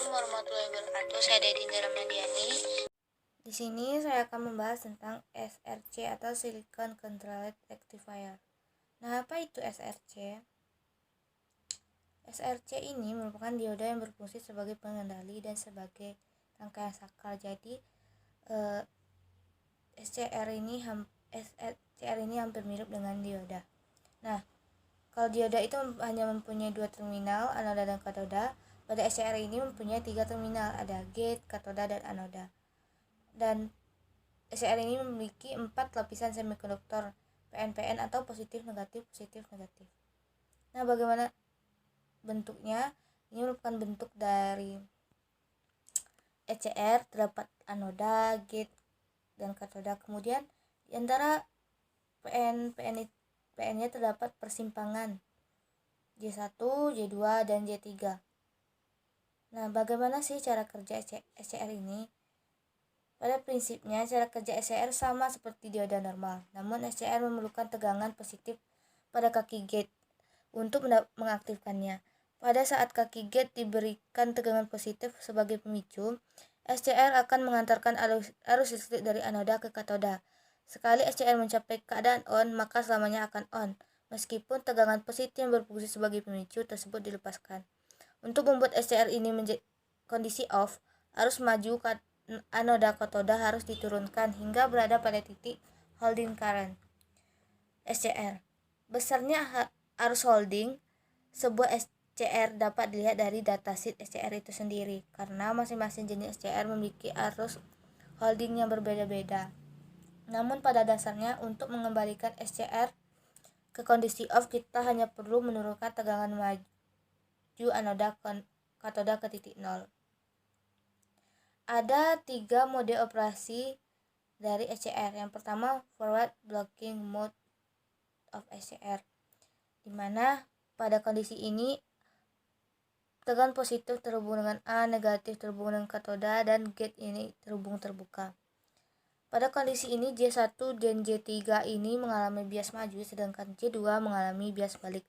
Assalamualaikum warahmatullahi wabarakatuh. Saya Deddy Ramadiani. Di sini saya akan membahas tentang SRC atau Silicon Controlled Rectifier. Nah, apa itu SRC? SRC ini merupakan dioda yang berfungsi sebagai pengendali dan sebagai rangkaian saklar. Jadi SCR ini hampir mirip dengan dioda. Nah, kalau dioda itu hanya mempunyai dua terminal, anoda dan katoda. Pada SCR ini mempunyai tiga terminal, ada gate, katoda, dan anoda. Dan SCR ini memiliki 4 lapisan semikonduktor PN-PN atau positif negatif. Nah, bagaimana bentuknya? Ini merupakan bentuk dari SCR, terdapat anoda, gate, dan katoda. Kemudian di antara PN-nya terdapat persimpangan J1, J2, dan J3. Nah, bagaimana sih cara kerja SCR ini? Pada prinsipnya, cara kerja SCR sama seperti dioda normal, namun SCR memerlukan tegangan positif pada kaki gate untuk mengaktifkannya. Pada saat kaki gate diberikan tegangan positif sebagai pemicu, SCR akan mengantarkan arus listrik dari anoda ke katoda. Sekali SCR mencapai keadaan on, maka selamanya akan on, meskipun tegangan positif yang berfungsi sebagai pemicu tersebut dilepaskan. Untuk membuat SCR ini menjadi kondisi off, arus maju anoda katoda harus diturunkan hingga berada pada titik holding current SCR. Besarnya arus holding sebuah SCR dapat dilihat dari datasheet SCR itu sendiri, karena masing-masing jenis SCR memiliki arus holding yang berbeda-beda. Namun pada dasarnya, untuk mengembalikan SCR ke kondisi off, kita hanya perlu menurunkan tegangan maju anoda katoda ke titik 0. Ada 3 mode operasi dari SCR. Yang pertama, forward blocking mode of SCR, di mana pada kondisi ini tegangan positif terhubung dengan A, negatif terhubung dengan katoda, dan gate ini terhubung terbuka. Pada kondisi ini J1 dan J3 ini mengalami bias maju, sedangkan J2 mengalami bias balik,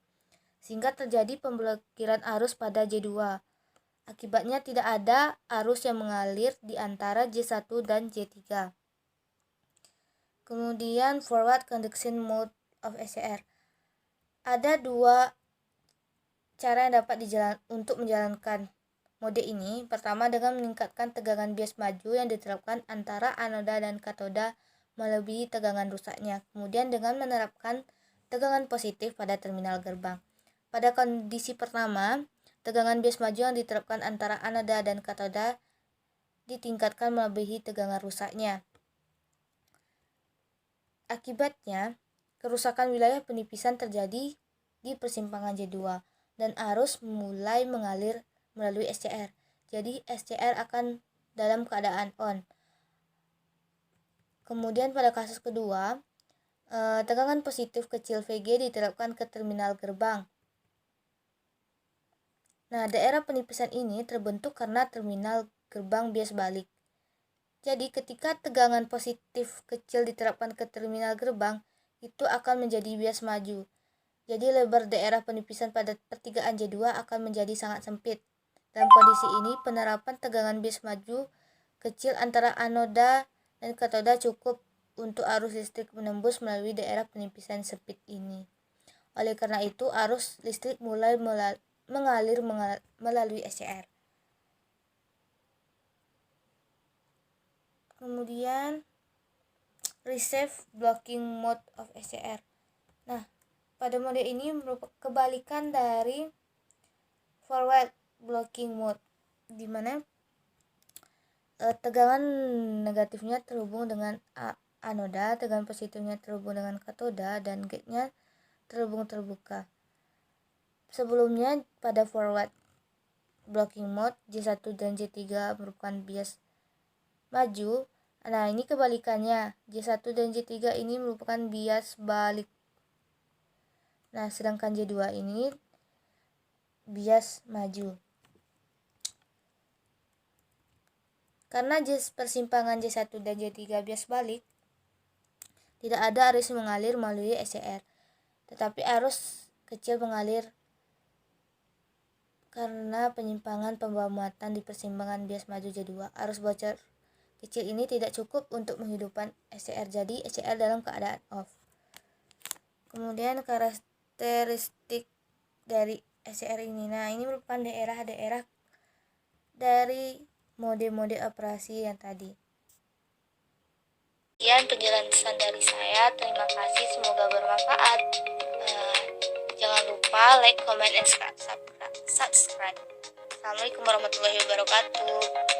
sehingga terjadi pemblokiran arus pada J2. Akibatnya tidak ada arus yang mengalir di antara J1 dan J3. Kemudian forward conduction mode of SCR. Ada 2 cara yang dapat untuk menjalankan mode ini. Pertama, dengan meningkatkan tegangan bias maju yang diterapkan antara anoda dan katoda melebihi tegangan rusaknya. Kemudian dengan menerapkan tegangan positif pada terminal gerbang. Pada kondisi pertama, tegangan bias maju yang diterapkan antara anoda dan katoda ditingkatkan melebihi tegangan rusaknya. Akibatnya, kerusakan wilayah penipisan terjadi di persimpangan J2 dan arus mulai mengalir melalui SCR. Jadi SCR akan dalam keadaan on. Kemudian pada kasus kedua, tegangan positif kecil VG diterapkan ke terminal gerbang. Nah, daerah penipisan ini terbentuk karena terminal gerbang bias balik. Jadi ketika tegangan positif kecil diterapkan ke terminal gerbang, itu akan menjadi bias maju. Jadi lebar daerah penipisan pada pertigaan J2 akan menjadi sangat sempit. Dalam kondisi ini, penerapan tegangan bias maju kecil antara anoda dan katoda cukup untuk arus listrik menembus melalui daerah penipisan sempit ini. Oleh karena itu, arus listrik mulai mengalir melalui SCR. Kemudian receive blocking mode of SCR. Nah, pada mode ini merupakan kebalikan dari forward blocking mode, di mana tegangan negatifnya terhubung dengan anoda, tegangan positifnya terhubung dengan katoda, dan gate-nya terhubung terbuka. Sebelumnya pada forward blocking mode, J1 dan J3 merupakan bias maju. Nah, ini kebalikannya, J1 dan J3 ini merupakan bias balik. Nah, sedangkan J2 ini bias maju. Karena persimpangan J1 dan J3 bias balik, tidak ada arus mengalir melalui SCR, tetapi arus kecil mengalir karena penyimpangan pembawa muatan di persimpangan bias maju J2. Arus bocor kecil ini tidak cukup untuk menghidupkan SCR, jadi SCR dalam keadaan off. Kemudian karakteristik dari SCR ini. Nah, ini merupakan daerah-daerah dari mode-mode operasi yang tadi. Sekian penjelasan dari saya. Terima kasih, semoga bermanfaat. Jangan lupa like, comment, and subscribe. Assalamualaikum warahmatullahi wabarakatuh.